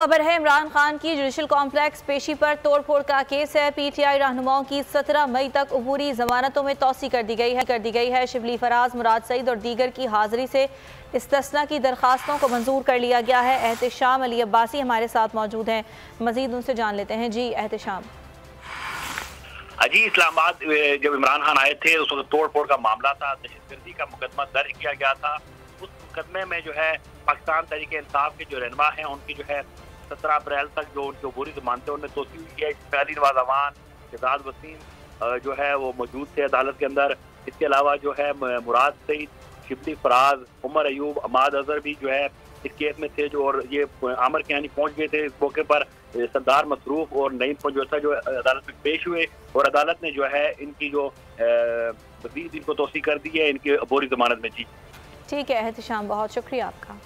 खबर है इमरान खान की जुडिशल कॉम्प्लेक्स पेशी पर तोड़फोड़ का केस है। पीटीआई रहनुमाओं की 17 मई तक अबूरी जमानतों में तौसी कर दी गई है। शिबली फराज, मुराद सईद और दीगर की हाजिरी से इस्तिस्ना की दरखास्तों को मंजूर कर लिया गया है। एहतशाम अली अब्बासी हमारे साथ मौजूद हैं, मजीद उनसे जान लेते हैं। जी एहतशाम। जी, इस्लामाबाद जब इमरान खान आए थे उस वक्त तोड़ फोड़ का मामला था, दहशतगर्दी का मुकदमा दर्ज किया गया था। उस मुकदमे में जो है पाकिस्तान तहरीक इंसाफ के जो रहनुमा हैं उनकी जो है 17 अप्रैल तक जो उनकी अबूरी जमानतें उन्हें तोसी हुई है। पहली नवाज अवान, शहजाद वसीम जो है वो मौजूद थे अदालत के अंदर। इसके अलावा जो है मुराद सईद, शिबली फराज, उमर अयूब, अमाद अजहर भी जो है इस केस में थे। जो और ये आमिर कियानी पहुंच गए थे इस मौके पर। सरदार मसरूफ और नईम फौजोसा जो अदालत में पेश हुए और अदालत ने जो है इनकी जो मज़ीद इनको तोसी कर दी है इनकी अबूरी जमानत में। जी ठीक है एहतशाम, बहुत शुक्रिया आपका।